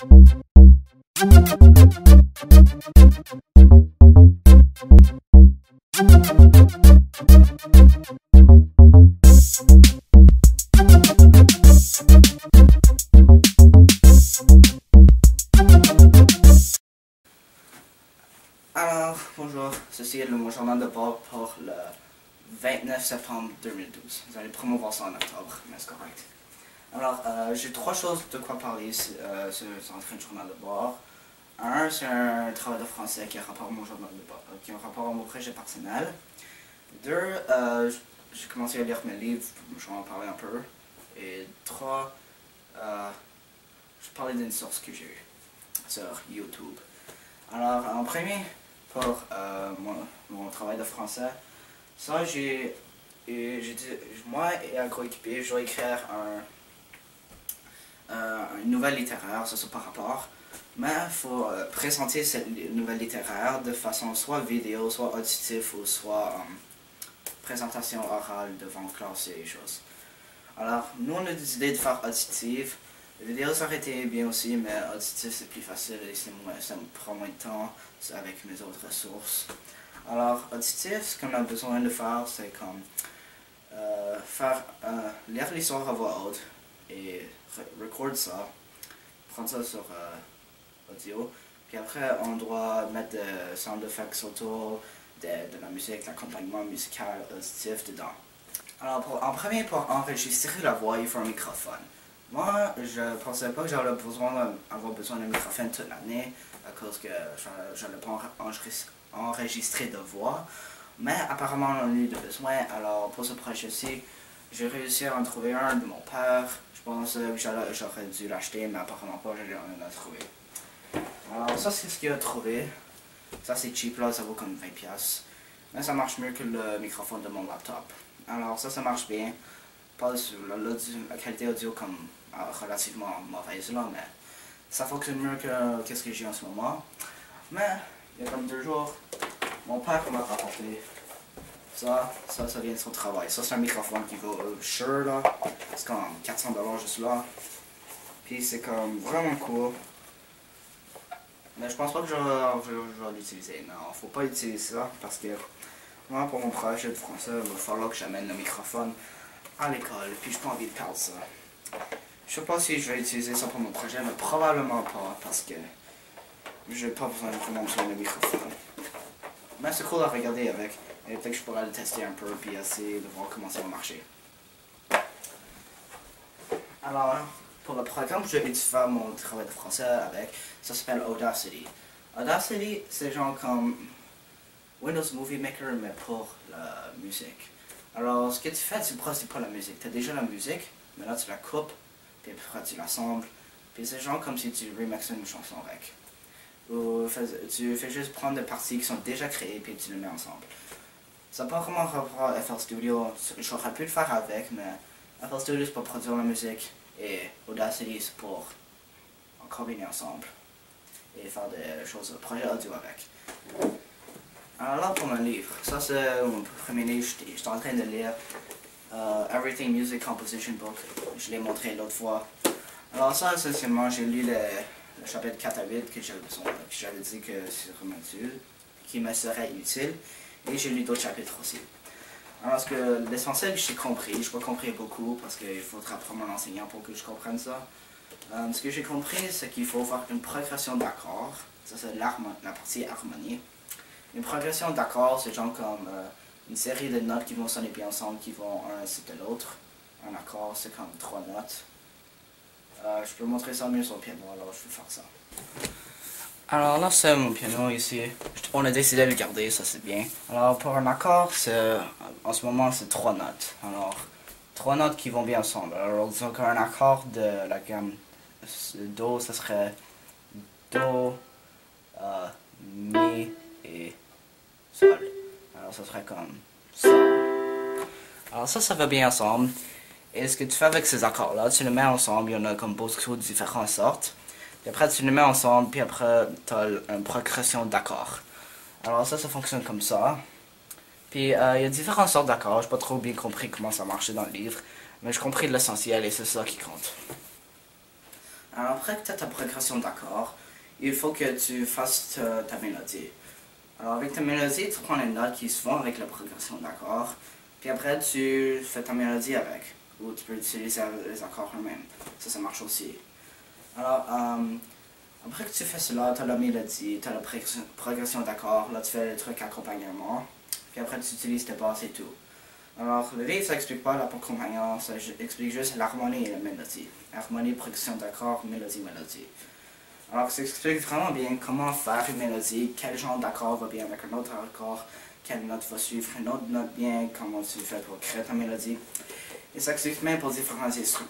Alors, bonjour, ceci est mon journal de bord pour le 29 septembre 2012. Vous allez promouvoir ça en octobre, mais c'est correct. Alors, j'ai trois choses de quoi parler sur un journal de bord. Un, c'est un travail de français qui a rapport à mon journal de bord, qui a rapport à mon projet personnel. Deux, j'ai commencé à lire mes livres, je vais en parler un peu. Et trois, je parlais d'une source que j'ai eue sur YouTube. Alors, en premier, pour mon travail de français, ça, moi et un coéquipier, je vais écrire une nouvelle littéraire, ça c'est par rapport, mais il faut présenter cette nouvelle littéraire de façon soit vidéo, soit auditif, ou soit présentation orale devant classe et choses. Alors, nous on a décidé de faire auditif. La vidéo ça aurait été bien aussi, mais auditif c'est plus facile et ça me prend moins de temps avec mes autres ressources. Alors, auditif, ce qu'on a besoin de faire, c'est comme lire l'histoire à voix haute et record ça, prendre ça sur audio, puis après on doit mettre des sound effects autour de la musique, l'accompagnement musical auditif dedans. Alors, en premier, pour enregistrer la voix, il faut un microphone. Moi, je pensais pas que j'allais avoir besoin d'un microphone toute l'année à cause que je n'allais pas enregistrer de voix. Mais apparemment, on en a eu besoin. Alors, pour ce projet-ci, j'ai réussi à en trouver un de mon père. Je pense que j'aurais dû l'acheter, mais apparemment pas, je l'en ai trouvé. Alors, ça, c'est ce qu'il a trouvé. Ça, c'est cheap, là, ça vaut comme 20$. Mais ça marche mieux que le microphone de mon laptop. Alors, ça marche bien. Pas sur la qualité audio comme relativement mauvaise là, mais ça fonctionne mieux que ce que j'ai en ce moment. Mais il y a comme 2 jours, mon père m'a rapporté ça vient de son travail. Ça c'est un microphone qui vaut Shure là, c'est comme 400$ juste là. Puis c'est comme vraiment cool. Mais je pense pas que je vais l'utiliser. Non, faut pas utiliser ça parce que moi pour mon projet de français, il va falloir que j'amène le microphone à l'école, puis j'ai pas envie de perdre ça. Je sais pas si je vais utiliser ça pour mon projet, mais probablement pas, parce que j'ai pas besoin de vraiment besoin de microphone. Mais c'est cool à regarder avec, et peut-être que je pourrais le tester un peu, puis essayer de voir comment ça va marcher. Alors, pour le programme que je vais faire mon travail de français avec, ça s'appelle Audacity. Audacity, c'est genre comme Windows Movie Maker, mais pour la musique. Alors, ce que tu fais, tu ne produis pas la musique. Tu as déjà la musique, mais là tu la coupes, puis après tu l'assembles. Puis c'est genre comme si tu remixes une chanson avec. Ou tu fais juste prendre des parties qui sont déjà créées, puis tu les mets ensemble. Ça n'a pas vraiment rapport à FL Studio. J'aurais pu le faire avec, mais FL Studio c'est pour produire la musique, et Audacity c'est pour en combiner ensemble. Et faire des choses, projet audio avec. Alors là pour mon livre, ça c'est mon premier livre, j'étais en train de lire Everything Music Composition Book, je l'ai montré l'autre fois. Alors ça essentiellement j'ai lu le chapitre 4 à 8 que j'avais dit que c'est vraiment utile, qui me serait utile, et j'ai lu d'autres chapitres aussi. Alors parce que l'essentiel j'ai compris, je n'ai pas compris beaucoup parce qu'il faudra prendre un enseignant pour que je comprenne ça. Ce que j'ai compris c'est qu'il faut faire une progression d'accords, ça c'est la partie harmonie. Une progression d'accords, c'est genre comme une série de notes qui vont sonner bien ensemble, qui vont un suite de l'autre. Un accord, c'est comme 3 notes. Je peux montrer ça mieux sur le piano, alors je vais faire ça. Alors là, c'est mon piano ici. On a décidé de le garder, ça c'est bien. Alors pour un accord, en ce moment, c'est 3 notes. Alors, 3 notes qui vont bien ensemble. Alors disons qu'un accord de la gamme Do, ça serait Do, Mi et Sol. Alors ça serait comme ça. Alors ça va bien ensemble. Et ce que tu fais avec ces accords-là, tu les mets ensemble, il y en a comme beaucoup de différentes sortes. Puis après tu les mets ensemble, puis après tu as une progression d'accords. Alors ça fonctionne comme ça. Puis il y a différentes sortes d'accords, j'ai pas trop bien compris comment ça marchait dans le livre. Mais j'ai compris l'essentiel et c'est ça qui compte. Alors après que tu as ta progression d'accords, il faut que tu fasses ta mélodie. Alors avec ta mélodie, tu prends les notes qui se font avec la progression d'accords, puis après tu fais ta mélodie avec, ou tu peux utiliser les accords eux-mêmes. Ça marche aussi. Alors après que tu fais cela, tu as la mélodie, tu as la progression d'accords, là tu fais le truc accompagnement, puis après tu utilises tes basses et tout. Alors, le livre, ça explique pas l'accompagnement, ça explique juste l'harmonie et la mélodie. Harmonie, progression d'accords, mélodie, mélodie. Alors, ça explique vraiment bien comment faire une mélodie, quel genre d'accord va bien avec un autre accord, quelle note va suivre une autre note bien, comment tu fais pour créer ta mélodie. Et ça explique même pour différents instruments.